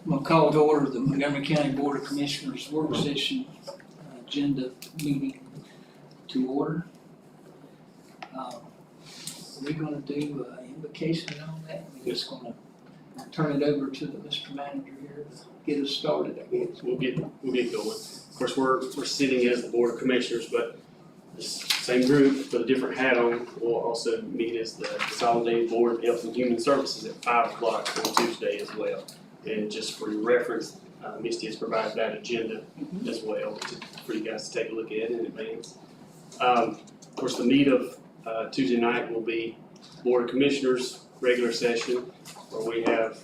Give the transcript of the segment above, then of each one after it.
I'm gonna call to order the Montgomery County Board of Commissioners work session agenda meeting to order. We're gonna do an invocation on that. We're just gonna turn it over to the Mr. Manager here to get us started, I guess. We'll get going. Of course, we're sitting as the Board of Commissioners, but this same group with a different hat on will also meet as the Consolidated Board of Health and Human Services at 5 o'clock on Tuesday as well. And just for your reference, Misty has provided that agenda as well for you guys to take a look at in advance. Of course, the meat of Tuesday night will be Board of Commissioners regular session, where we have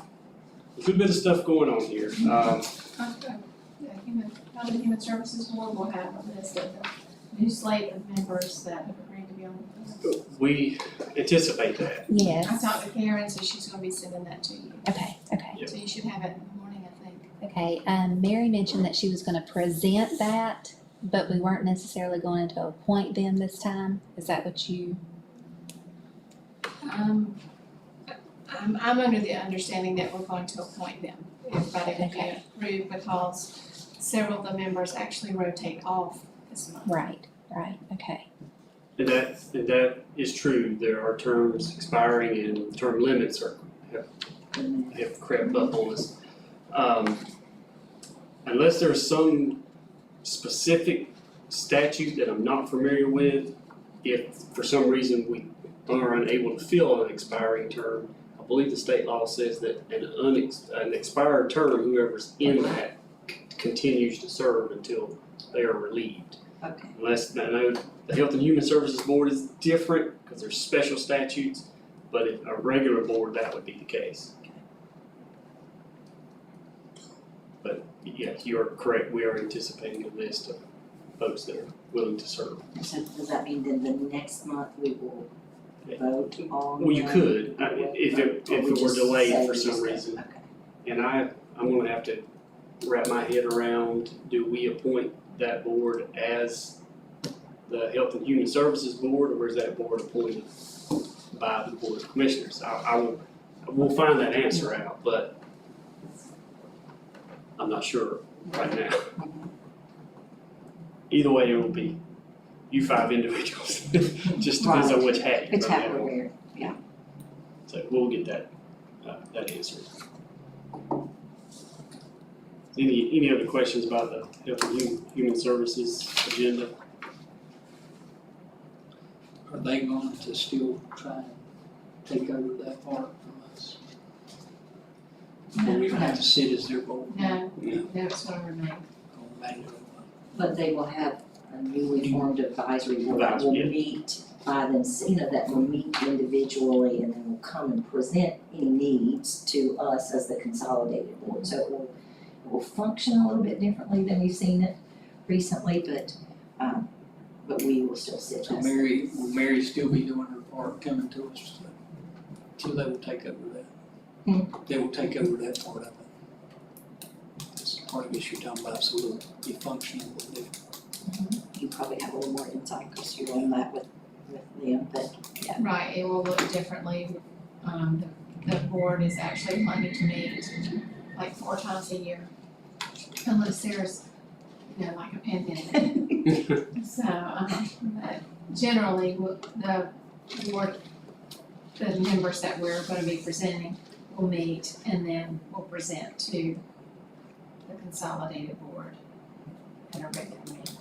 a good bit of stuff going on here. The Human Services Board will have a list of the new slate of members that have agreed to be on the board. We anticipate that. I Yes. talked to Karen, so she's gonna be sending that to you. Okay, okay, Yep. So you should have it in the morning, I think. okay. Mary mentioned that she was gonna present that, but we weren't necessarily going to appoint them this time. Is that what you? I'm under the understanding that we're going to appoint them, everybody can be approved, because several of the members actually rotate off this month. Right, okay. And that is true. There are terms expiring and term limits have crept up on us. Unless there's some specific statute that I'm not familiar with, if for some reason we are unable to fill an expiring term, I believe the state law says that an expired term, whoever's in that continues to serve until they are relieved. Okay. Unless, I know the Health and Human Services Board is different because there's special statutes, but in a regular board, that would be the case. But yeah, you are correct, we are anticipating a list of folks that are willing to serve. So does that mean then the next month we will vote on? Well, you them? could, Or if it we were just delayed say for we some just- reason. Okay. And I'm gonna have to wrap my head around, do we appoint that board as the Health and Human Services Board, or is that board appointed by the Board of Commissioners? We'll find that answer out, but I'm not sure right now. Either way, it will be you 5 individuals, just depends on which hat you're It's gonna how have we're on. here, yeah. So we'll get that answered. Any other questions about the Health and Human Services agenda? Are they going to still try and take over that part from us? Or we don't have to sit as their board? No, Yeah. no, it's gonna remain. But they will have a newly formed advisory board that will Yeah. meet by them, that will meet individually and then will come and present any needs to us as the consolidated board. So it will function a little bit differently than we've seen it recently, but we will still sit So as. will Mary still be doing her part, coming to us till they will take over that? They will take over that part of it. That's the part of this you're talking about, so it'll be functional a little different. You probably have a little more insight because you're on that with them, but yeah. Right, it will look differently. The board is actually planning to meet like 4 times a year. Unless there's, like a pandemic. So, but generally, the board, the members that we're gonna be presenting will meet and then we'll present to the consolidated board at a regular meeting.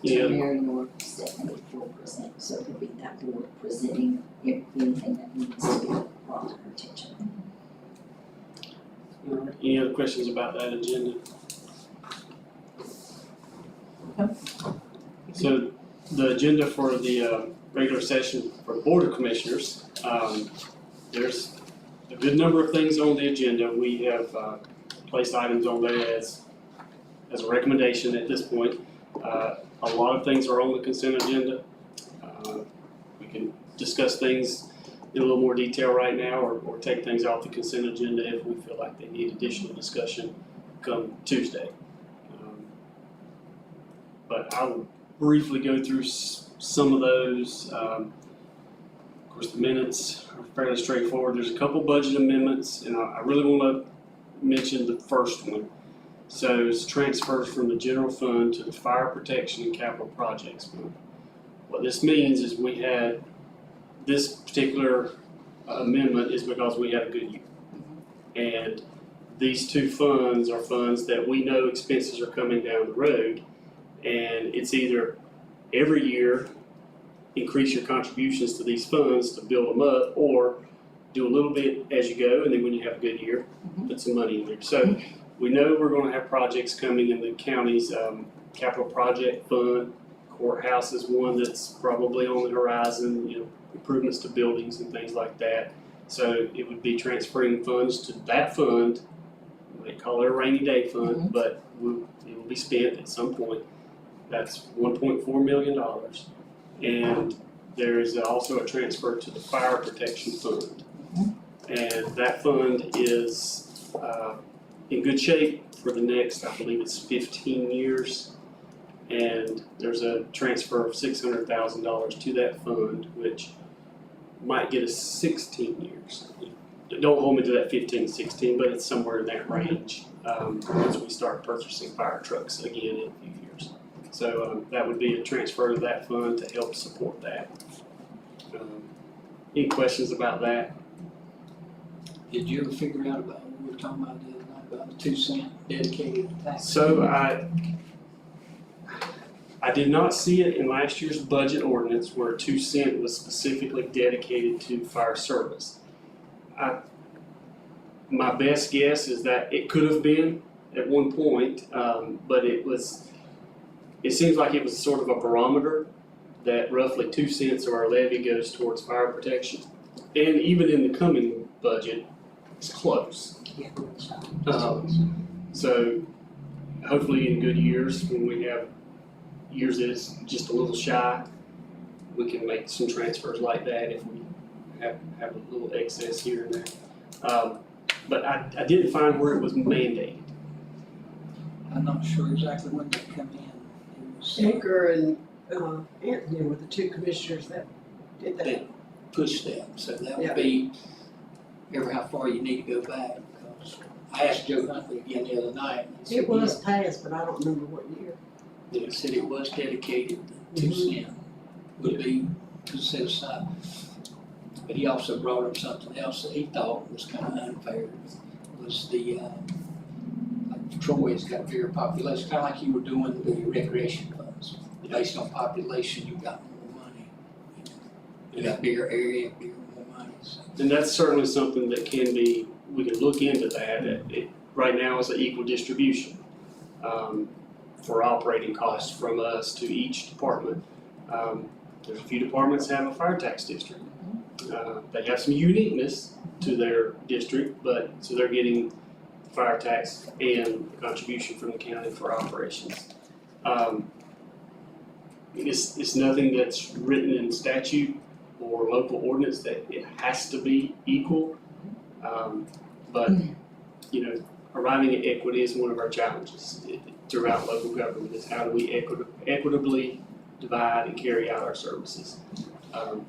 Yeah. Mary nor Stephanie will present, so it'll be that board presenting anything that needs to be brought to her attention. All right. Any other questions about that agenda? So the agenda for the regular session for the Board of Commissioners, there's a good number of things on the agenda. We have placed items on there as a recommendation at this point. A lot of things are on the consent agenda. We can discuss things in a little more detail right now, or take things off the consent agenda if we feel like they need additional discussion come Tuesday. But I will briefly go through some of those. Of course, the minutes are fairly straightforward. There's a couple budget amendments, and I really want to mention the first one. So it's transfers from the general fund to the fire protection and capital projects fund. What this means is we had this particular amendment is because we had a good year. And these two funds are funds that we know expenses are coming down the road, and it's either every year increase your contributions to these funds to build them up, or do a little bit as you go, and then when you have a good year, put some money in there. So we know we're gonna have projects coming in the county's capital project fund. Courthouse is one that's probably on the horizon, you know, improvements to buildings and things like that. So it would be transferring funds to that fund. They call it a rainy day fund, but it will be spent at some point. That's $1.4 million. And there is also a transfer to the fire protection fund. And that fund is in good shape for the next, I believe it's 15 years. And there's a transfer of $600,000 to that fund, which might get us 16 years. Don't hold me to that 15, 16, but it's somewhere in that range once we start purchasing fire trucks again in a few years. So that would be a transfer to that fund to help support that. Any questions about that? Did you ever figure out about what we were talking about the other night, about the 2 cent dedicated tax? So I did not see it in last year's budget ordinance where 2 cent was specifically dedicated to fire service. My best guess is that it could have been at one point, but it seems like it was sort of a barometer that roughly 2 cents of our levy goes towards fire protection. And even in the coming budget, it's close. So hopefully in good years, when we have years that is just a little shy, we can make some transfers like that if we have a little excess here and there. But I didn't find where it was mandated. I'm not sure exactly when they come in. It was, Edgar and Anthony were the two commissioners that did that. they pushed them, so that Yeah. would be ever how far you need to go back. Because I asked Joe Huntley again the other night. And he said, It was passed, but I don't remember what year. yeah, he said it was dedicated to 2 cent would be set aside. But he also brought up something else that he thought was kind of unfair, was the, like Troy's got bigger population, kind of like you were doing the recreation funds. Based on population, you got more money. You got bigger area, bigger, more money, so. And that's certainly something that we can look into that. Right now it's an equal distribution for operating costs from us to each department. There's a few departments that have a fire tax district. They have some uniqueness to their district, but so they're getting fire tax and contribution from the county for operations. It's nothing that's written in statute or local ordinance that it has to be equal. But you know, arriving at equity is one of our challenges throughout local government. Is how do we equitably divide and carry out our services?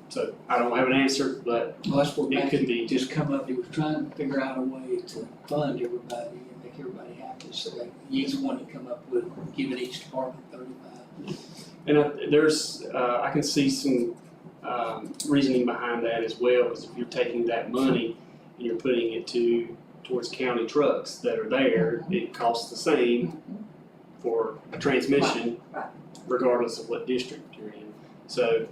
So I don't have an answer, but Well, that's what it could Matthew be. just come up, he was trying to figure out a way to fund everybody and make everybody happy, so that he's the one that come up with giving each department 35. And I can see some reasoning behind that as well, because if you're taking that money and you're putting it towards county trucks that are there, it costs the same for a transmission, Right. regardless of what district you're in. So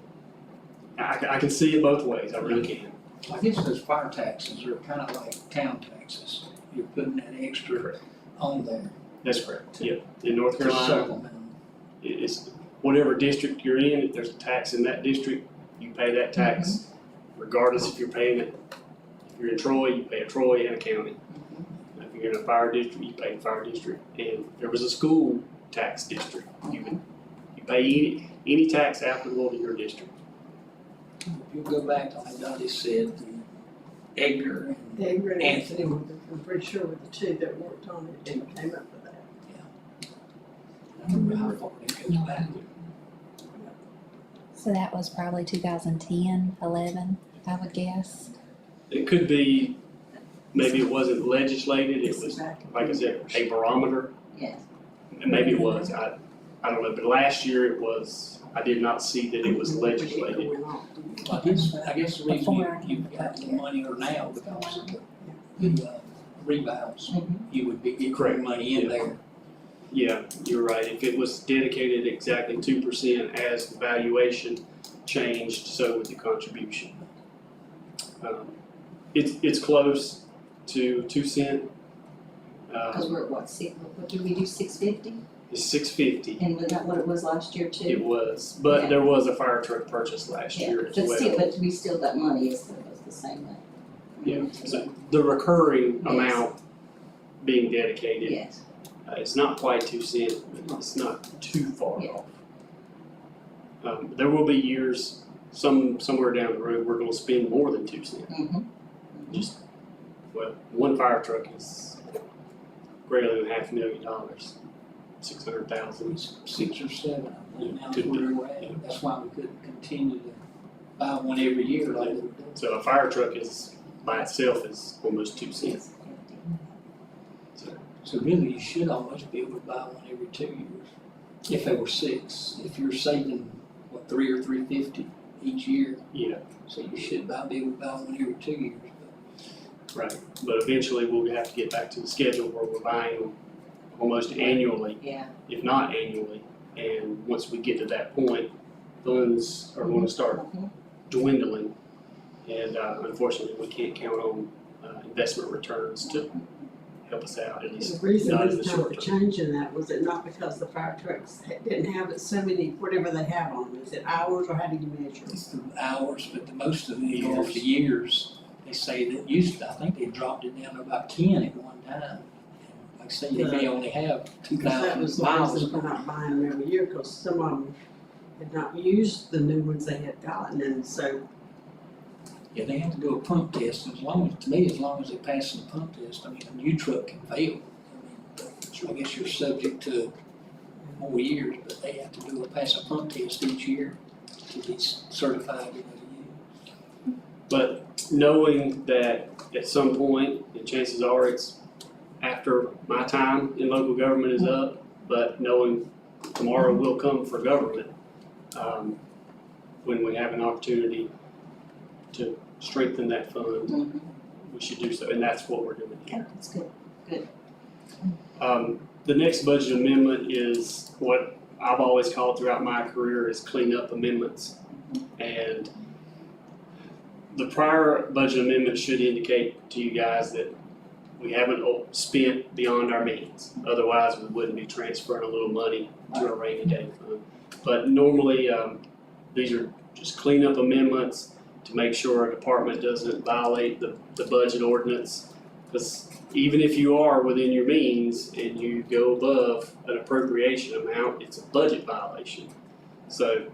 I can see it both ways, I really can. I guess those fire taxes are kind of like town taxes, you're putting that extra on there That's correct, yeah. In North to Carolina, supplement them. it's whatever district you're in, if there's a tax in that district, you pay that tax regardless if you're paying it. If you're in Troy, you pay a Troy and a county. If you're in a fire district, you pay the fire district. And if there was a school tax district, you pay any tax applicable to your district. If you go back to like Dottie said, Edgar and Edgar and Anthony. Anthony were, I'm pretty sure, were the two that worked on it and came up with that. I don't remember how far it goes back. So that was probably 2010, 11. I would guess. It could be, maybe it wasn't legislated, it was, Back. like I said, a barometer. Yes. And maybe it was, I don't know, but last year it was, I did not see that it was legislated. I guess the reason you've got the money or now because of the revals, you would be getting money in there. Yeah, you're right, if it was dedicated exactly 2% as the valuation changed, so would the contribution. It's close to 2 cent. Cause we're at what did we do, $6.50? It's $6.50. And was that what it was last year too? It was, but Yeah. there was a fire truck purchase last Yeah, year as but well. still, but we still got money, it's the same way. Yeah, so the recurring Yes. amount being dedicated, Yes, it's not quite 2 cent, but it's not too far Yeah. off. There will be years, somewhere down the road, we're gonna spend more than 2 cent. Just, well, one fire truck is greater than $500,000, 600,000. It's 6 or 7, I think now is Could be, where we're at. That's why we couldn't continue to buy one every year like we do. So a fire truck is, by itself, is almost 2 cents. So really, you should almost be able to buy one every 2 years. If they were 6, if you're saving, what, 3 or 350 each year, Yeah, so you should be able to buy one every 2 years. right. But eventually, we'll have to get back to the schedule where we're buying them almost annually, yeah, if not annually. And once we get to that point, funds are gonna start dwindling. And unfortunately, we can't count on investment returns to help us out, at least The reason not in the this time short for term. changing that, was it not because the fire trucks didn't have it so many, whatever they have on them, is it hours or how do you measure? It's the hours, but the most of it over the years, they say that used, I think they dropped it down to about 10 at one time. Like I say, they may only have Because that was 2,000 the miles. reason for not buying them every year, cause some of them had not used the new ones they had gotten, and so, Yeah, they have to do a pump test, as long as, to me, as long as they pass the pump test, I mean, a new truck can fail. I mean, I guess you're subject to more years, but they have to pass a pump test each year to be certified in the year. But knowing that at some point, and chances are it's after my time in local government is up, but knowing tomorrow will come for government, when we have an opportunity to strengthen that fund, we should do so, and that's what we're doing here. okay, that's good. The next budget amendment is what I've always called throughout my career is cleanup amendments. And the prior budget amendment should indicate to you guys that we haven't spent beyond our means. Otherwise, we wouldn't be transferring a little money to a rainy day fund. But normally, these are just cleanup amendments to make sure a department doesn't violate the budget ordinance. Because even if you are within your means and you go above an appropriation amount, it's a budget violation. So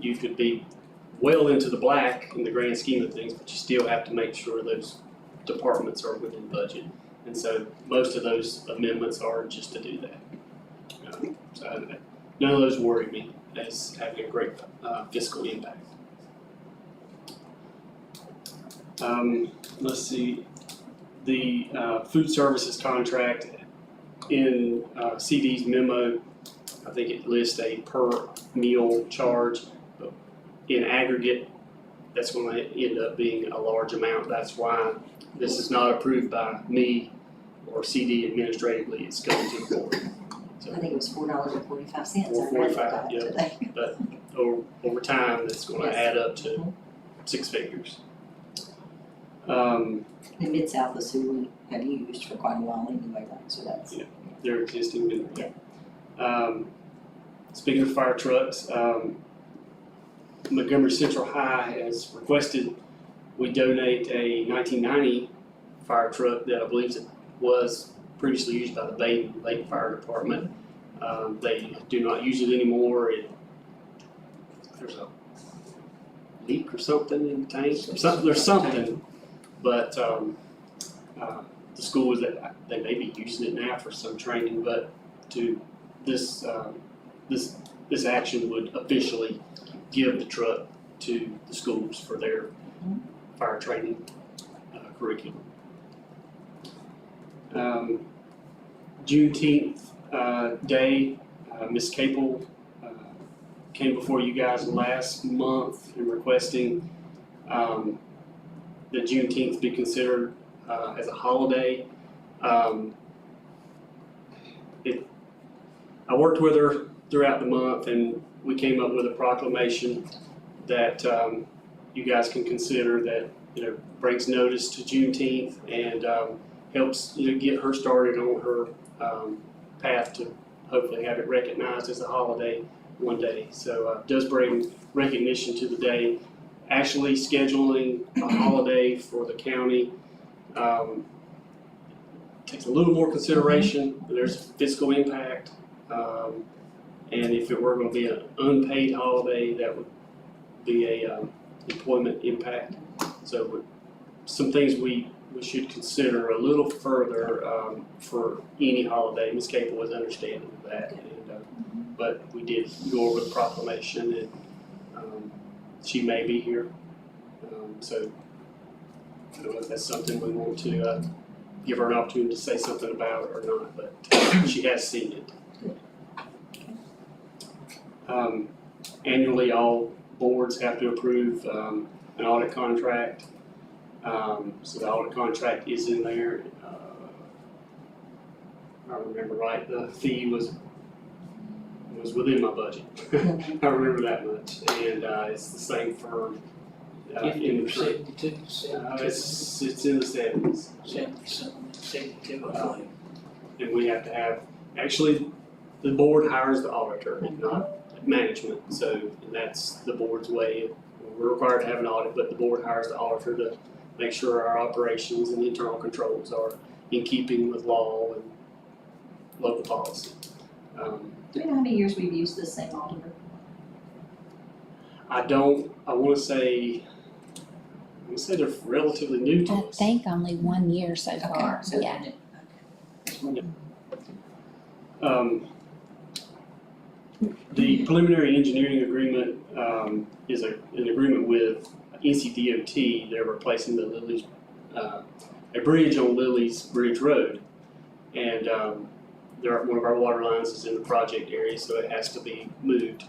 you could be well into the black in the grand scheme of things, but you still have to make sure those departments are within budget. And so most of those amendments are just to do that. So none of those worry me as having a great fiscal impact. Let's see, the food services contract in CD's memo, I think it lists a per meal charge. But in aggregate, that's going to end up being a large amount. That's why this is not approved by me or CD administratively. It's going to the board. So, I think it was $4.45, I read $4.45, that yeah. today. but over time, it's going to Yes. add up to 6 figures. And Mid-South is who we have used for quite a while anyway, right, so that's. Yeah. They're existing in there. Speaking of fire trucks, Montgomery Central High has requested we donate a 1990 fire truck that I believe was previously used by the Bay Lake Fire Department. They do not use it anymore. There's a leak or something in the tank. There's something, but the school is that they may be using it now for some training, but to this action would officially give the truck to the schools for their fire training curriculum. Juneteenth day, Ms. Capel came before you guys last month and requesting that Juneteenth be considered as a holiday. I worked with her throughout the month, and we came up with a proclamation that you guys can consider that, brings notice to Juneteenth and helps, get her started on her path to hopefully have it recognized as a holiday one day. So does bring recognition to the day. Actually scheduling a holiday for the county takes a little more consideration. There's a fiscal impact. And if it were going to be an unpaid holiday, that would be a employment impact. So some things we should consider a little further for any holiday. Ms. Capel was understanding of that, and, but we did go over the proclamation, and she may be here. So I don't know if that's something we want to give her an opportunity to say something about or not, but she has seen it. Annually, all boards have to approve an audit contract. So the audit contract is in there. If I remember right, the fee was within my budget. I remember that much, and it's the same firm. In the 72, it's in the 70s. 72, I think. And we have to have, actually, the board hires the auditor, not management. So and that's the board's way. We're required to have an audit, but the board hires the auditor to make sure our operations and internal controls are in keeping with law and local policy. Do we know how many years we've used this same auditor? I want to say they're relatively new to I us. think only 1 year so far, so yeah. The preliminary engineering agreement is an agreement with NCDOT. They're replacing the Lily's, a bridge on Lily's Bridge Road. And one of our water lines is in the project area, so it has to be moved.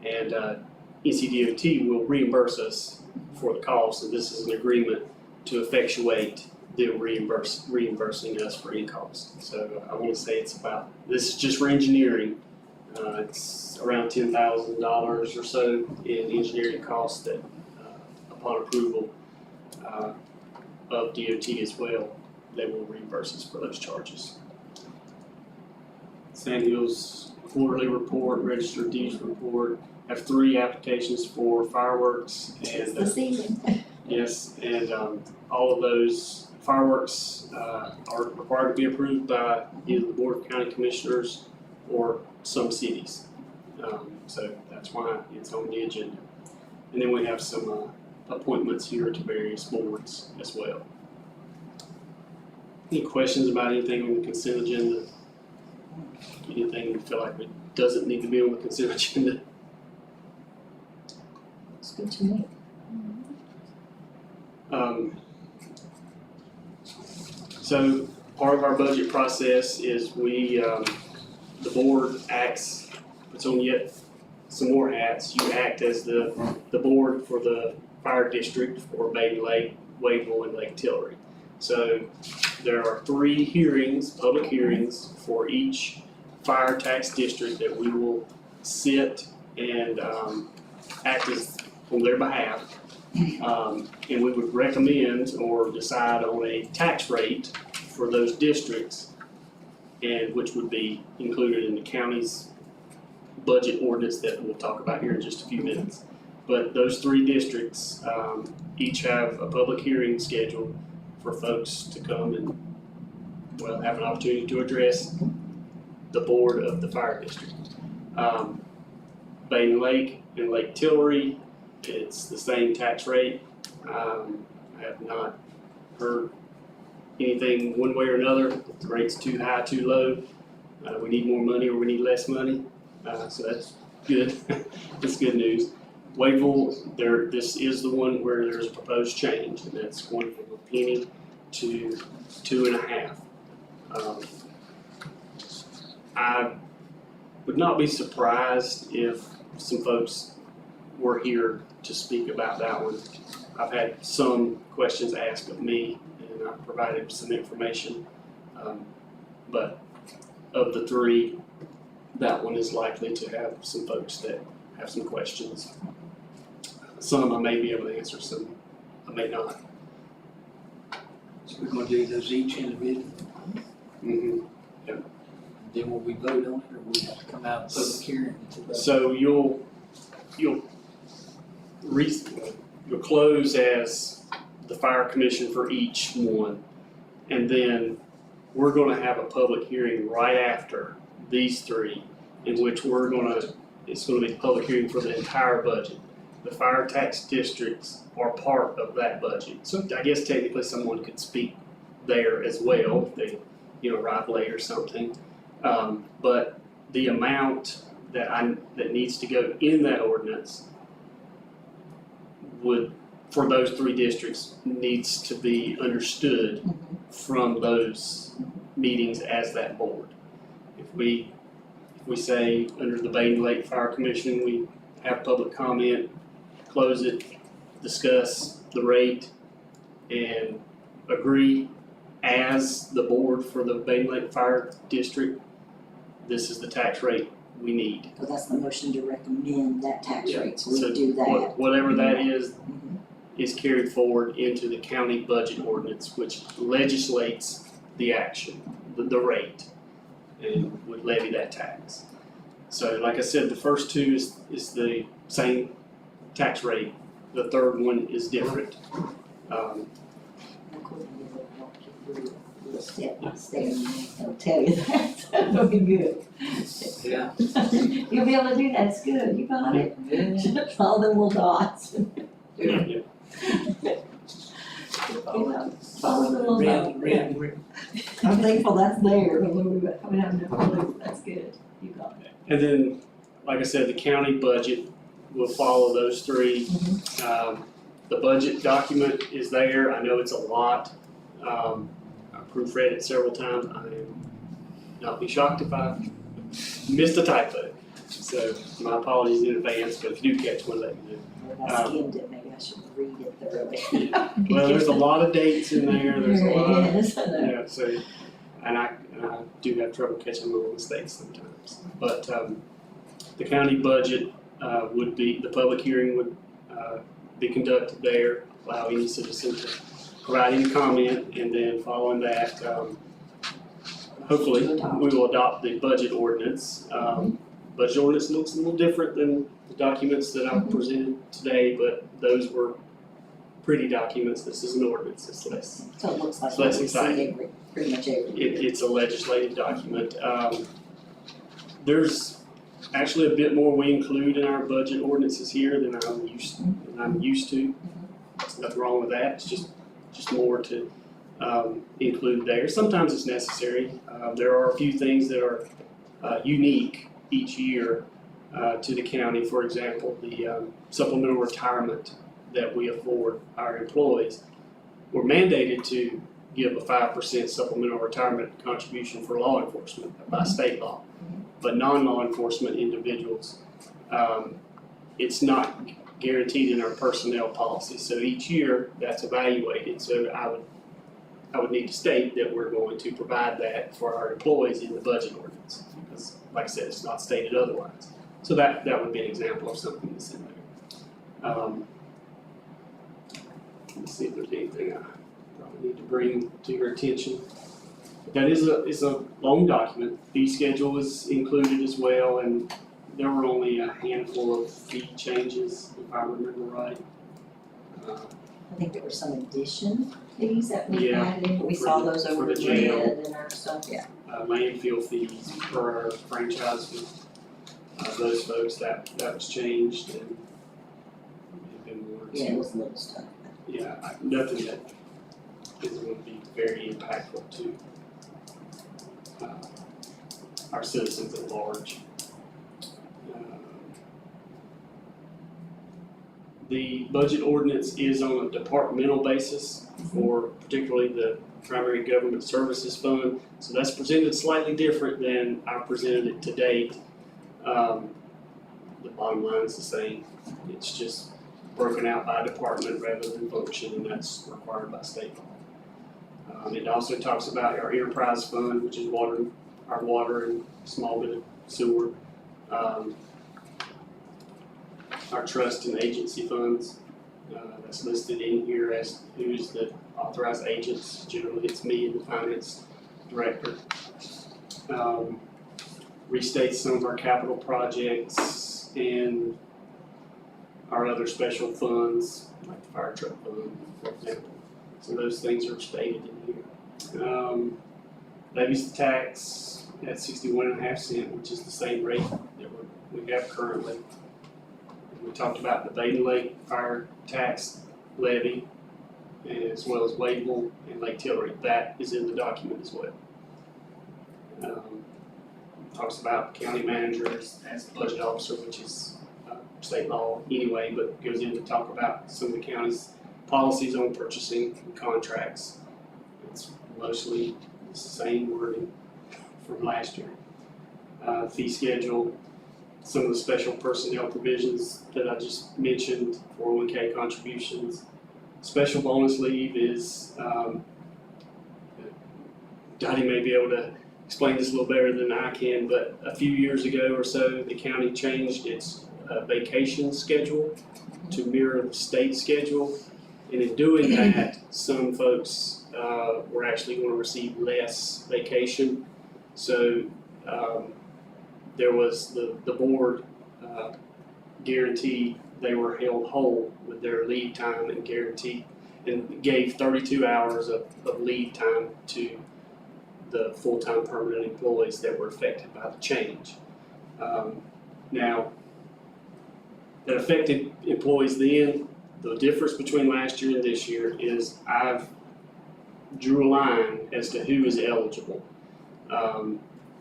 And NCDOT will reimburse us for the cost, and this is an agreement to effectuate them reimbursing us for any cost. So I want to say this is just for engineering. It's around $10,000 or so in engineering costs that, upon approval of DOT as well, they will reimburse us for those charges. Sandhills quarterly report, registered deeds report, have 3 applications for fireworks, and The season. yes, and all of those fireworks are required to be approved by either the Board of County Commissioners or some cities. So that's why it's on the agenda. And then we have some appointments here to various boards as well. Any questions about anything on the consent agenda? Anything you feel like it doesn't need to be on the consent agenda? It's good to me. So part of our budget process is the board acts, puts on yet some more hats. You act as the board for the fire district for Baden Lake, Wadeville, and Lake Tillery. So there are 3 hearings, public hearings, for each fire tax district that we will sit and act as on their behalf. And we would recommend or decide on a tax rate for those districts, and which would be included in the county's budget ordinance that we'll talk about here in just a few minutes. But those 3 districts each have a public hearing scheduled for folks to come and, well, have an opportunity to address the board of the fire district. Baden Lake and Lake Tillery, it's the same tax rate. I have not heard anything one way or another. If the rate's too high, too low, we need more money or we need less money. So that's good. That's good news. Wakeville, this is the one where there's a proposed change, and that's going from a penny to 2.5. I would not be surprised if some folks were here to speak about that one. I've had some questions asked of me, and I've provided some information. But of the three, that one is likely to have some folks that have some questions. Some I may be able to answer, some I may not. So we're gonna do those each individually, then will we vote on it, or we have to come out and public hearing to vote? So you'll close as the fire commission for each one. And then we're gonna have a public hearing right after these three, in which it's gonna be a public hearing for the entire budget. The fire tax districts are part of that budget. So I guess technically someone could speak there as well, if they, arrive late or something. But the amount that needs to go in that ordinance for those three districts, needs to be understood from those meetings as that board. If we say under the Baden Lake Fire Commission, we have public comment, close it, discuss the rate, and agree as the board for the Baden Lake Fire District, this is the tax rate we need. So that's the motion to recommend that tax Yeah. rate, so we So do that. Whatever that is carried forward into the county budget ordinance, which legislates the action, the rate, and would levy that tax. So like I said, the first two is the same tax rate, the third one is different. We'll step by step, I'll tell you that, that'll be good. Yeah. You'll be able to do that, it's good, you got it. Yeah. Follow the little dots. Yeah. Follow the little dots. Red. I'm thankful that's there, but we have no clue, that's good, you got it. And then, like I said, the county budget will follow those three. The budget document is there, I know it's a lot. I proofread it several times, I am not be shocked if I missed a typo. So my apologies in advance, but if you do catch one, let me know. If I skimmed it, maybe I should read it thoroughly. Well, there's a lot of dates in there, there's a lot of, Yes, I know. yeah, so, and I do have trouble catching little mistakes sometimes. But, the county budget, would be, the public hearing would, be conducted there, allow any citizen to provide any comment, and then following that, hopefully, we will adopt the budget ordinance. Budget ordinance looks a little different than the documents that I've presented today, but those were pretty documents. This is an ordinance, it's less. So it looks like It's less we see exciting. pretty much every year. It's a legislative document. There's actually a bit more we include in our budget ordinances here than I'm used to. There's nothing wrong with that, it's just more to include there. Sometimes it's necessary. There are a few things that are unique each year to the county. For example, the supplemental retirement that we afford our employees. We're mandated to give a 5% supplemental retirement contribution for law enforcement by state law. But non-law enforcement individuals, it's not guaranteed in our personnel policy. So each year that's evaluated. So I would need to state that we're going to provide that for our employees in the budget ordinance. Because like I said, it's not stated otherwise. So that would be an example of something that's in there. Let's see if there's anything I probably need to bring to your attention. That is a long document. Fee schedule is included as well, and there were only a handful of fee changes, if I remember right. I think there were some addition fees that we Yeah, added in, but we for saw the- those for over the the jail. red and our stuff, yeah. Landfill fees for our franchise with those folks, that was changed, and maybe more. Yeah, it was little stuff. Yeah, nothing that is going to be very impactful to our citizens at large. The budget ordinance is on a departmental basis for particularly the primary government services fund. So that's presented slightly different than I presented it to date. The bottom line is the same. It's just broken out by department rather than function, and that's required by state law. It also talks about our enterprise fund, which is our water and small bit of sewer. Our trust and agency funds, that's listed in here as who's the authorized agents. Generally, it's me and the finance director. Restates some of our capital projects and our other special funds, like the fire truck fund, for example. So those things are stated in here. Levies the tax at 61.5 cents, which is the same rate that we have currently. We talked about the Baden Lake fire tax levy, as well as Wadeville and Lake Tillery. That is in the document as well. Talks about county managers as the budget officer, which is state law anyway, but goes in to talk about some of the county's policies on purchasing and contracts. It's mostly the same wording from last year. Fee schedule, some of the special personnel provisions that I just mentioned, 401k contributions. Special bonus leave is, Dottie may be able to explain this a little better than I can, but a few years ago or so, the county changed its vacation schedule to mirror the state schedule. And in doing that, some folks were actually going to receive less vacation. So there was the board guaranteed they were held whole with their leave time and guaranteed and gave 32 hours of leave time to the full-time permanent employees that were affected by the change. Now, that affected employees then, the difference between last year and this year is I've drew a line as to who is eligible.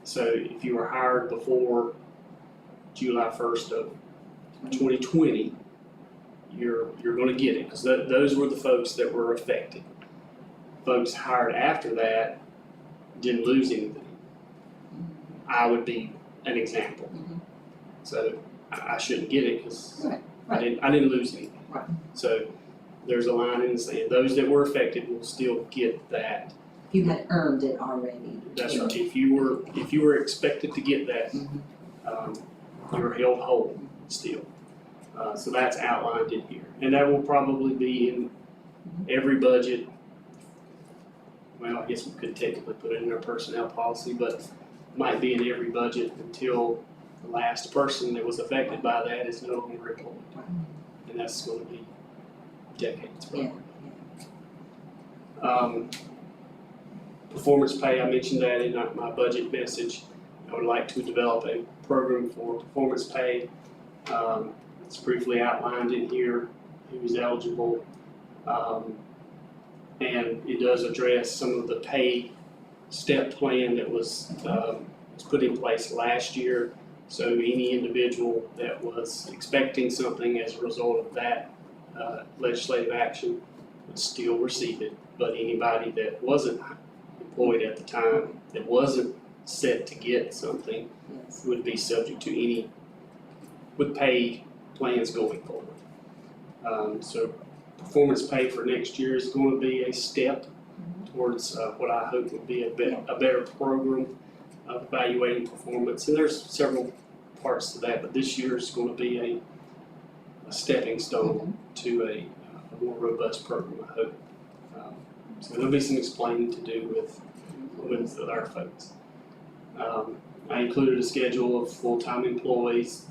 So if you were hired before July 1st of 2020, you're going to get it, because those were the folks that were affected. Folks hired after that didn't lose anything. I would be an example. So I shouldn't get it because I didn't lose anything. Right. So there's a line in the sand. Those that were affected will still get that. You had earned it already. That's right. If you were expected to get that, you were held whole still. So that's outlined in here, and that will probably be in every budget. Well, I guess we could technically put it in our personnel policy, but might be in every budget until the last person that was affected by that is no longer employed. And that's going to be decades probably. Performance pay, I mentioned that in my budget message. I would like to develop a program for performance pay. It's briefly outlined in here, who's eligible. And it does address some of the pay step plan that was put in place last year. So any individual that was expecting something as a result of that legislative action would still receive it. But anybody that wasn't employed at the time, that wasn't set to get something, would be subject to any, would pay plans going forward. So performance pay for next year is going to be a step towards what I hope would be a better program of evaluating performance. And there's several parts to that, but this year is going to be a stepping stone to a more robust program, I hope. So there'll be some explaining to do with our folks. I included a schedule of full-time employees.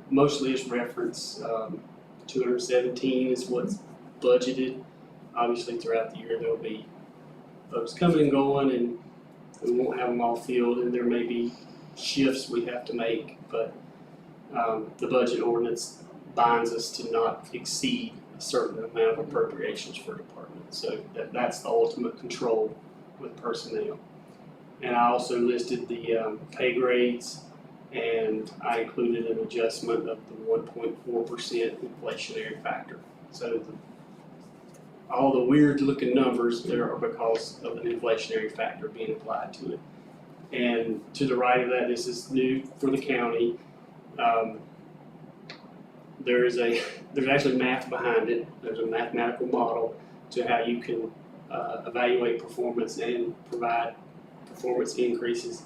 Mostly as reference, 217 is what's budgeted. Obviously throughout the year there'll be folks coming and going, and we won't have them all filled, and there may be shifts we have to make, but the budget ordinance binds us to not exceed a certain amount of appropriations for departments. So that's the ultimate control with personnel. And I also listed the pay grades and I included an adjustment of the 1.4% inflationary factor. So all the weird looking numbers there are because of an inflationary factor being applied to it. And to the right of that, this is new for the county. There's actually math behind it. There's a mathematical model to how you can evaluate performance and provide performance increases.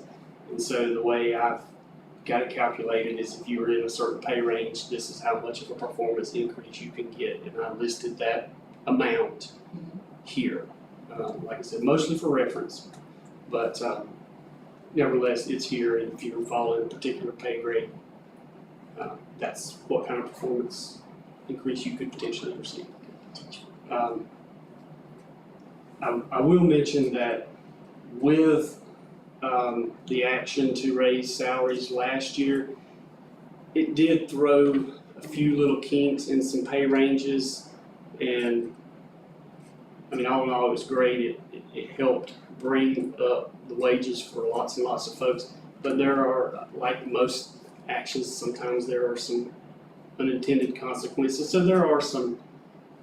And so the way I've got it calculated is if you were in a certain pay range, this is how much of a performance increase you can get. And I listed that amount here. Like I said, mostly for reference, but nevertheless, it's here. And if you're following a particular pay grade, that's what kind of performance increase you could potentially receive. I will mention that with the action to raise salaries last year, it did throw a few little kinks in some pay ranges, and I mean, all in all, it was great. It helped bring up the wages for lots and lots of folks, but there are, like most actions, sometimes there are some unintended consequences. So there are some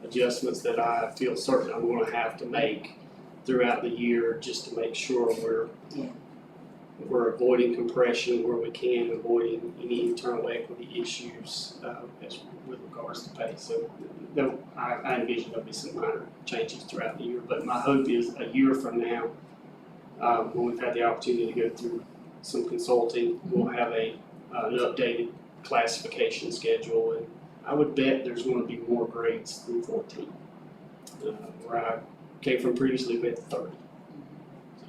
adjustments that I feel certain I'm going to have to make throughout the year just to make sure we're avoiding compression where we can, avoiding any internal equity issues as with regards to pay. So I envision there'll be some minor changes throughout the year, but my hope is a year from now, when we've had the opportunity to go through some consulting, we'll have an updated classification schedule, and I would bet there's going to be more grades through 14. Where I came from previously, we had 30, so,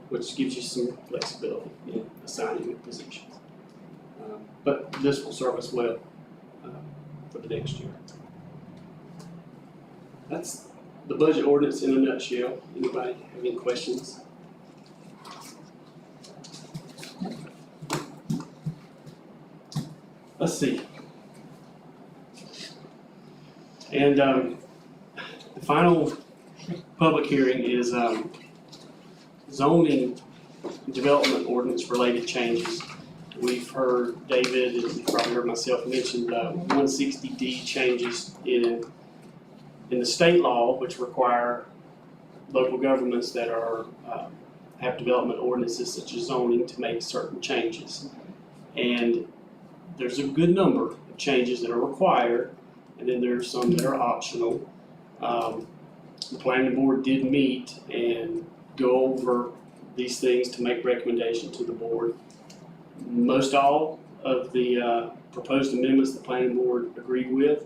which gives you some flexibility in assigning positions. But this will serve us well for the next year. That's the budget ordinance in a nutshell. Anybody have any questions? Let's see. And the final public hearing is zoning development ordinance related changes. We've heard David, and you've probably heard myself mention the 160D changes in the state law, which require local governments that are have development ordinances such as zoning to make certain changes. And there's a good number of changes that are required, and then there's some that are optional. The planning board did meet and go over these things to make recommendation to the board. Most all of the proposed amendments the planning board agreed with.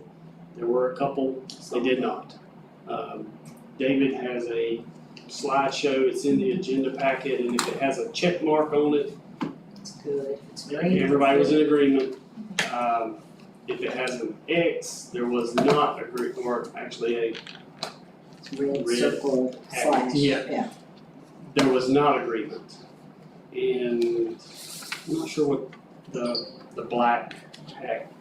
There were a couple they did not. David has a slideshow. It's in the agenda packet, and if it has a check mark on it, It's good, it's great. everybody was in agreement. If it has an X, there was not agreement, or actually a Red red circle slash, yeah. There was not agreement. And I'm not sure what the black hack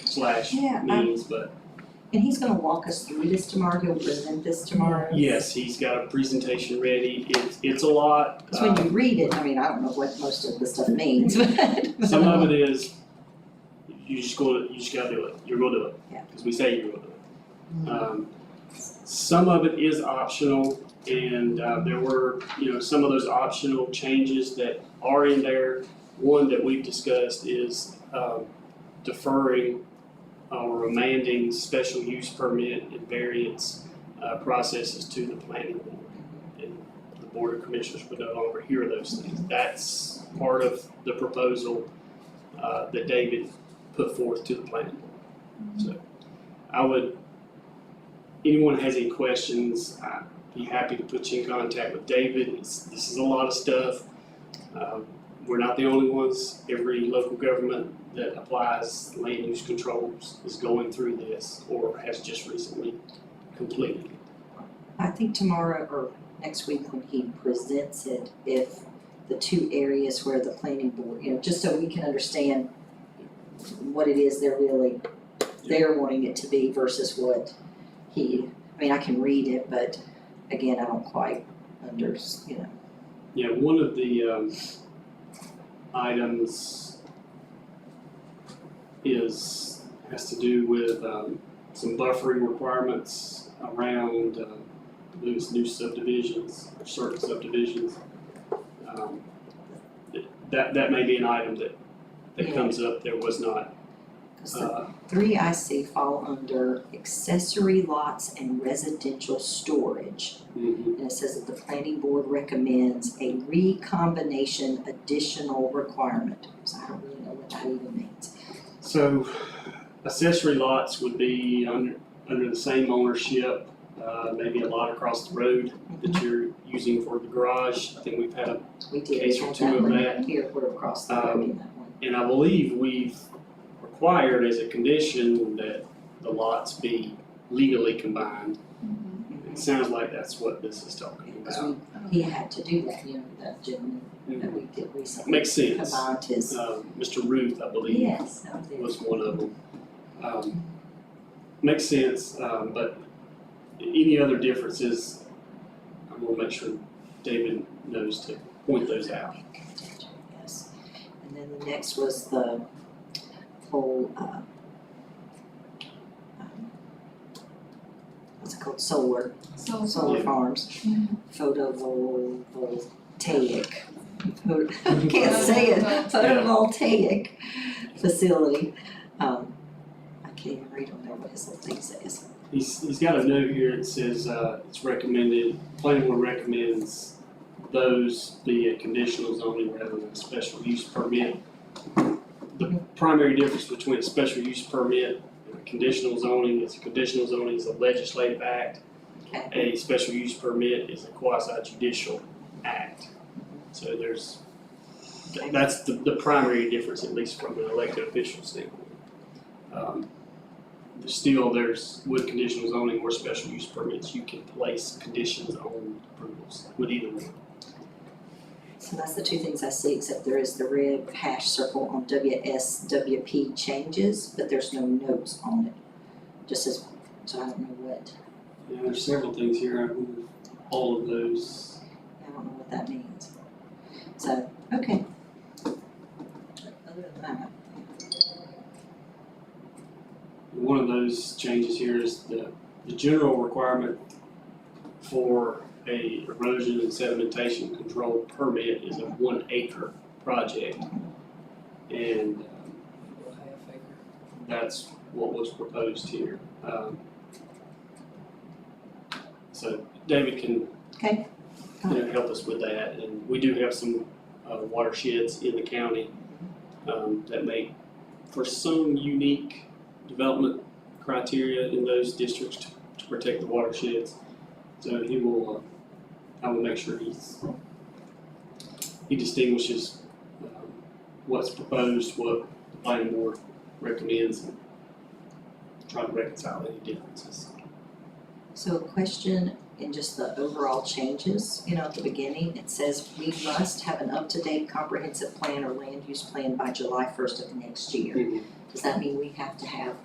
slash Yeah, means, but And he's gonna walk us through this tomorrow, he'll present this tomorrow. yes, he's got a presentation ready. It's a lot. Because when you read it, I mean, I don't know what most of the stuff means, but. Some of it is you just gotta do it. You're gonna do it. Yeah. Because we say you're gonna do it. Some of it is optional, and there were, some of those optional changes that are in there. One that we've discussed is deferring or remanding special use permit and variance processes to the planning board. And the Board of Commissioners would no longer hear those things. That's part of the proposal that David put forth to the planning board. So anyone has any questions, I'd be happy to put you in contact with David. This is a lot of stuff. We're not the only ones. Every local government that applies land use controls is going through this or has just recently completed it. I think tomorrow or next week when he presents it, if the two areas where the planning board, just so we can understand what it is they're wanting it to be versus what I can read it, but again, I don't quite Yeah, one of the items has to do with, some buffering requirements around, those new subdivisions, or certain subdivisions. That may be an item that Yeah. comes up, there was not, 'Cause the three I see fall under accessory lots and residential storage. And it says that the planning board recommends a recombination additional requirement. So I don't really know what that even means. So accessory lots would be under the same ownership, maybe a lot across the road that you're using for the garage. I think we've had We did Case or have two that of one that. here, we're across the road in that one. and I believe we've required as a condition that the lots be legally combined. It sounds like that's what this is talking Because about. he had to do that, that gentleman that we did recently. Makes sense. Combined his, Mr. Ruth, I believe, yes, that was it. was one of them. Makes sense, but any other differences, I'm gonna make sure David knows to point those out. Yes, and then the next was the whole, what's it called, solar So, Yeah. farms, Mhm. photovoltaic, I can't say it, photovoltaic facility. I can't even read on there what his little thing says. He's got a note here that says, it's recommended, planning board recommends those be a conditional zoning rather than a special use permit. The primary difference between a special use permit and a conditional zoning is a legislative act. Okay, A special use permit is a quasi judicial act. So that's the primary difference, at least from an elected official standpoint. With conditional zoning or special use permits, you can place conditions on approvals with either one. so that's the two things I see, except there is the red hash circle on WSWP changes, but there's no notes on it. Just as, so I don't know what, Yeah, there's several things here, I wonder if all of those, I don't know what that means. So, okay. Other than that, one of those changes here is the general requirement for a erosion and sedimentation control permit is a 1 acre project. And half acre. that's what was proposed here. So David can, okay, help us with that, and we do have some watersheds in the county that make for some unique development criteria in those districts to protect the watersheds. So he will, I will make sure he distinguishes what's proposed, what the planning board recommends, and try to reconcile any differences. so a question in just the overall changes, at the beginning, it says we must have an up-to-date comprehensive plan or land use plan by July 1st of next year. Does that mean we have to have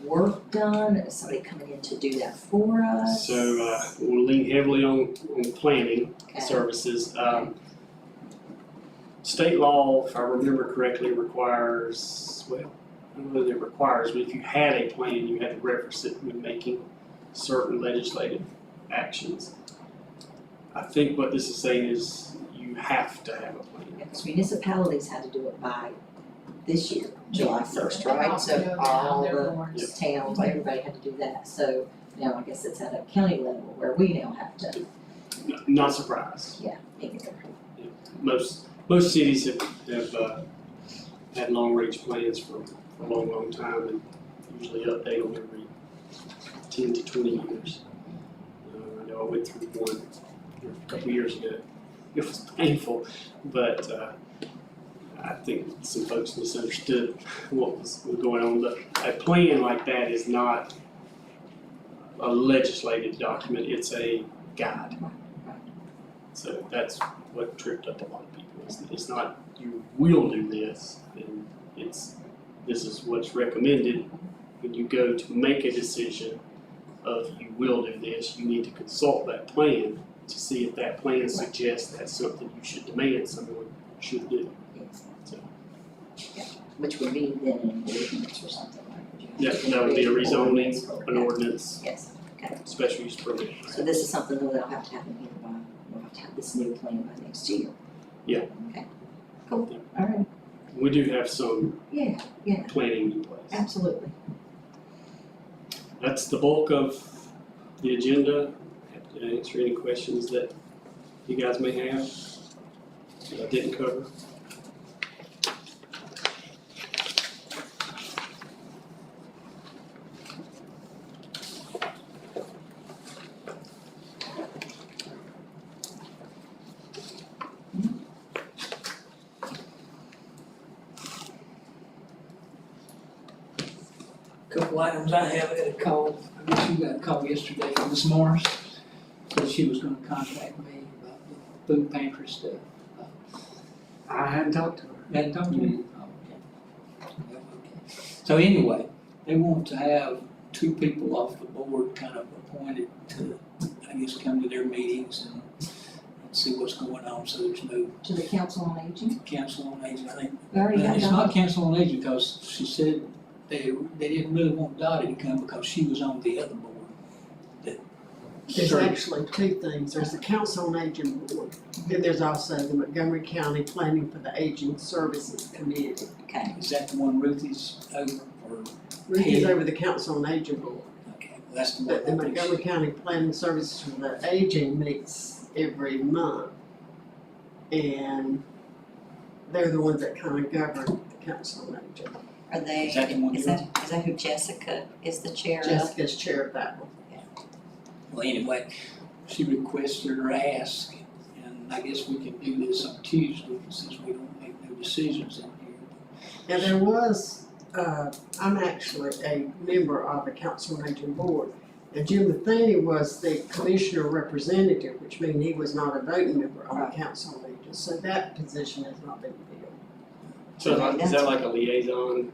work done? Is somebody coming in to do that for us? So we'll lean heavily on planning Okay. services. State law, if I remember correctly, requires, well, I don't know that it requires, but if you had a plan, you had to reference it when making certain legislative actions. I think what this is saying is you have to have a plan. Because municipalities had to do it by this year, July 1st, They right? have to So go down all their the boards. towns, everybody had to do that. So now I guess it's at a county level where we now have to, Not surprised. make it. Most cities have had long-range plans for a long, long time and usually update them every 10 to 20 years. I know I went through one a couple years ago. It was painful, but I think some folks misunderstood what was going on. A plan like that is not a legislative document, it's a guide. So that's what tripped up a lot of people. It's not you will do this, and this is what's recommended. When you go to make a decision of you will do this, you need to consult that plan to see if that plan suggests that's something you should demand someone should do. So, Which would be then an ordinance or something like that. Yeah, that would be a rezoning, Okay. an ordinance, Yes, special use permit. so this is something though that'll have to happen here by, we'll have to have this new plan by next year. Yeah. Okay, cool, all right, We do have some yeah, planning in place. absolutely. That's the bulk of the agenda. Happy to answer any questions that you guys may have that I didn't cover. Couple items I have, I got a call, I guess you got a call yesterday from Ms. Morris. Said she was gonna contact me about the food pantry stuff. I hadn't talked to her. Hadn't talked to you? Oh, okay. Well, okay. So anyway, they want to have two people off the board kind of appointed to, I guess, come to their meetings and see what's going on, so there's no To the council on aging, council on aging, I think. we already got It's that. not council on aging, because she said they didn't really want Dottie to come because she was on the other board. There's Sure. actually two things. There's the Council on Aging Board, then there's also the Montgomery County Planning for the Aging Services Committee. Okay, Is that the one Ruthie's over, or, Ruthie's over the Council on Aging Board, okay, well, that's the but the one. I think Montgomery County Planning Services for the Aging meets every month. And they're the ones that kind of govern the Council on Aging. are they, Is that the one is you're that who Jessica is the chair of? Jessica's chair of that one. Well, anyway, she requested or asked, and I guess we can do this on Tuesday since we don't make no decisions in here. Now, there was, I'm actually a member of the Council on Aging Board, and Jim Matheny was the commissioner representative, which means he was not a voting member on the Council on Aging, so that position has not been filled. So is that like a liaison?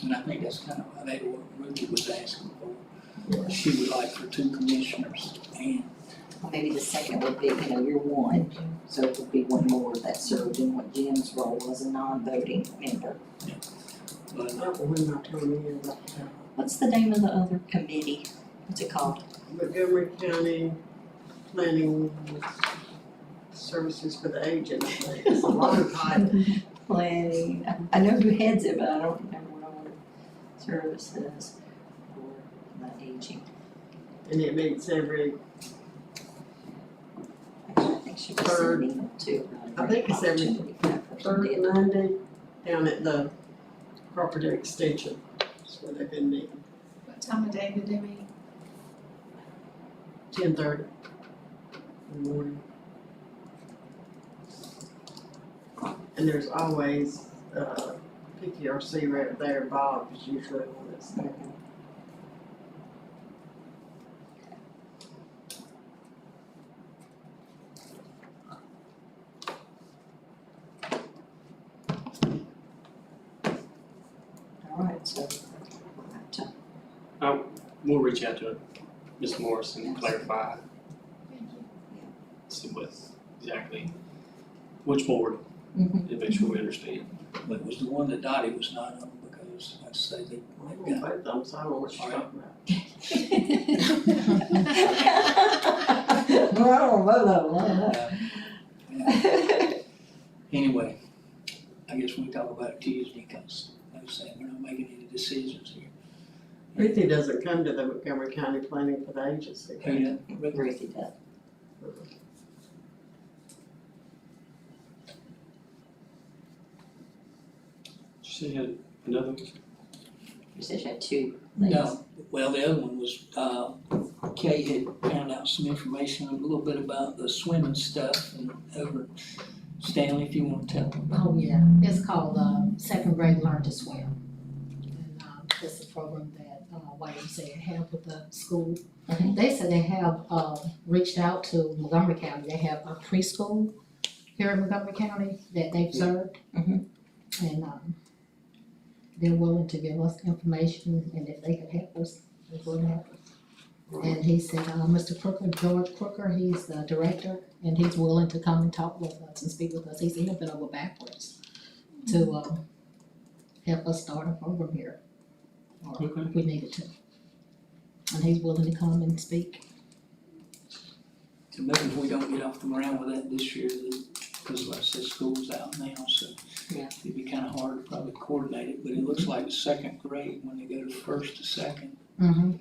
And I think that's kind of what Ruthie was asking for. She would like for two commissioners, and Well, maybe the second would be, you're one, so it would be one more that served in what Jim's role was, a non-voting member. but That one when my term is up. What's the name of the other committee? What's it called? Montgomery County Planning Services for the Aging, I think, it's a long title. Planning, I know who heads it, but I don't remember what all the services for the aging. And it meets every, Actually, I think she was Third. sending it to. I think it's every opportunity for that person third did. Monday down at the Property Extension, that's where they've been meeting, What time of day did they meet? 10:30 in the morning. And there's always, PTRC right there, Bob is usually the one that's there. All right, so we'll have to, We'll reach out to Ms. Morris and clarify, Thank you. see what exactly, which board, Mhm. and make sure we understand. it was the one that Dottie was not on, because I say they I'm got, both, so I don't know what you're talking about. Well, I don't know, I don't know. anyway, I guess we can talk about it Tuesday, because like I say, we're not making any decisions here. Ruthie doesn't come to the Montgomery County Planning for the Agency. Who done? Ruthie does. She had another one? You said you had two things. No, well, the other one was, Kay had found out some information, a little bit about the swimming stuff, and over, Stanley, if you wanna tell them. Oh, yeah, it's called, Second Grade Learn to Swim. And, it's a program that, YMCA have with the school. Mhm. They said they have, reached out to Montgomery County, they have a preschool here in Montgomery County that they've served. Mhm. And, they're willing to give us information and if they could help us, they're willing to help us. And he said, Mr. Crooker, George Crooker, he's the director, and he's willing to come and talk with us and speak with us. He said he'll bend over backwards to help us start a program here. Or Okay. if we needed to. And he's willing to come and speak. So maybe if we don't get off the ground with that this year, because like I said, school's out now, so Yeah. it'd be kind of hard to probably coordinate it, but it looks like second grade when they go to first to second. Mm-hmm.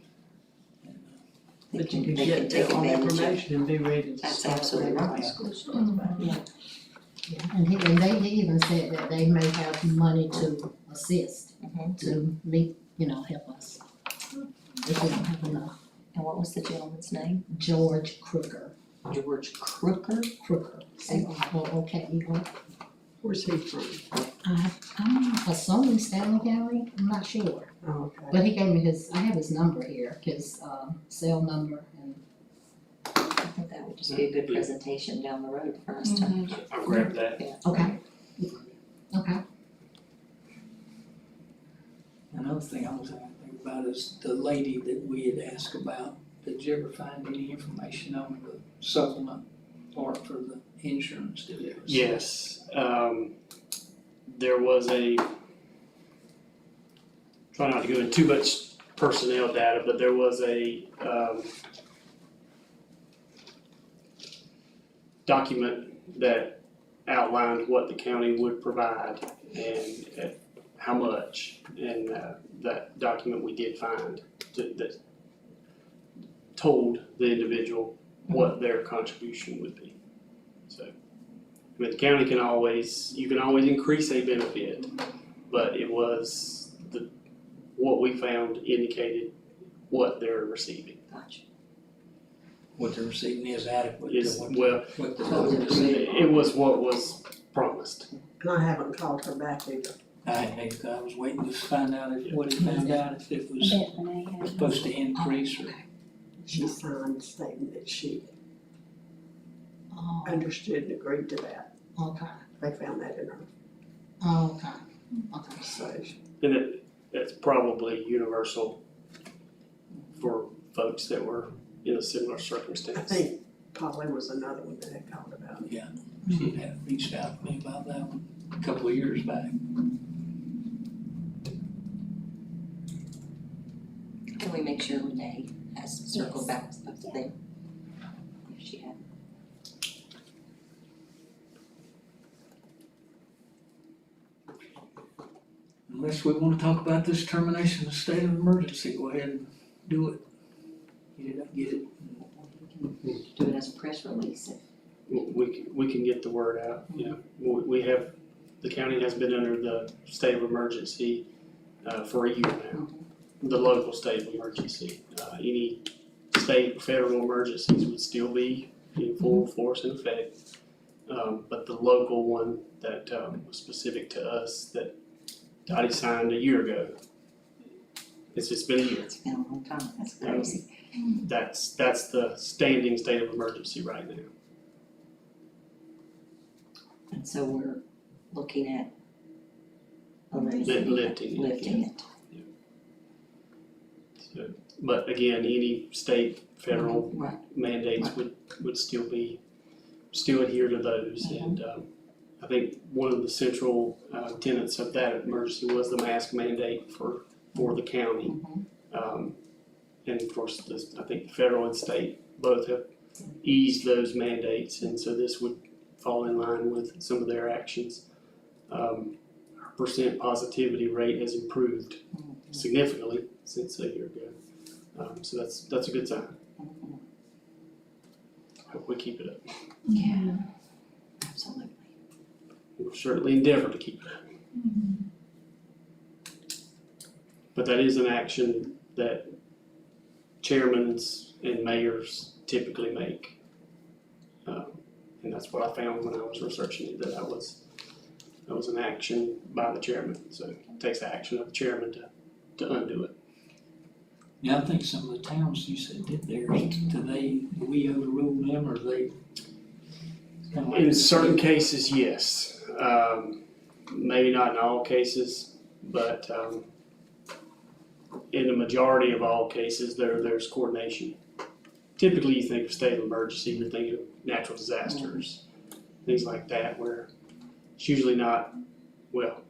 They But you can, can they can get take their own advantage of it. information and be ready to That's start absolutely whenever right. high school starts back. Yeah, and he even said that they may have money to assist, Mhm. to meet, help us. If we don't have enough. And what was the gentleman's name? George Crooker, George Crooker? Crooker, C-R-O-O-K-E-R. Where's he from? I'm assuming Stanley County, I'm not sure, Oh, okay. but he gave me I have his number here, his, cell number, and I think that would just be a good presentation down the road for us to. I'll grab that. okay. Okay, Another thing I was thinking about is the lady that we had asked about. Did you ever find any information on the supplement or for the insurance? Did you ever see? Yes, there was try not to go into too much personnel data, but there was a, document that outlined what the county would provide and at how much, and, that document we did find that told the individual what their contribution would be. So, I mean, the county you can always increase a benefit, but it was what we found indicated what they're receiving. Gotcha. What they're receiving is adequate to Is, what well, what they're receiving. it was what was promised. And I haven't called her back either. I was waiting to find out what he found out, if it was Bethany had. supposed to increase or. She signed a statement that she oh, understood and agreed to that. okay, They found that in her okay, okay. conversation. And that's probably universal for folks that were in a similar I circumstance. think Polly was another one that had called about it. She had reached out to me about that one a couple of years back. Can we make sure Renee has circled back up to them? If she had. Unless we wanna talk about this termination of state of emergency, go ahead and do it. Get it. Do it as a press release. We can get the word out, we have, the county has been under the state of emergency, for a year now. The local state of emergency, any state, federal emergencies would still be in full force and effect. But the local one that, was specific to us, that Dottie signed a year ago. It's just been a year. It's been a long time, that's crazy. That's the standing state of emergency right now. And so we're looking at Lifting it. lifting it. So, but again, any state, federal Right. mandates would still adhere to those. And, I think one of the central, tenets of that emergency was the mask mandate for the county. And of course, I think the federal and state both have eased those mandates, and so this would fall in line with some of their actions. Our percent positivity rate has improved significantly since a year ago. So that's a good sign. Hope we keep it up. Yeah, absolutely. We'll certainly endeavor to keep it up. But that is an action that chairmans and mayors typically make. And that's what I found when I was researching it, that was an action by the chairman. So it takes the action of the chairman to undo it. Yeah, I think some of the towns you said did theirs, do we overrule them, or they? kinda like- In certain cases, yes. Maybe not in all cases, but in the majority of all cases, there's coordination. Typically, you think of state of emergency, you're thinking of natural disasters, things like that, where it's usually not, well,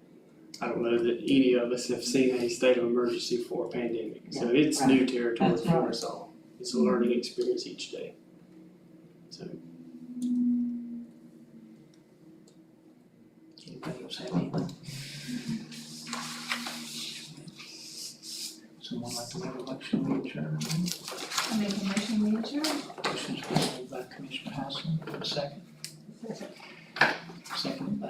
I don't know that any of us have seen a state of emergency for a pandemic, so it's new territory That's for right. us all. It's a learning experience each day. So, Anybody else have anything? Someone like to make a motion, we adjourn. I make a motion, we adjourn. Motion's been made by Commissioner Hassan, second. Second by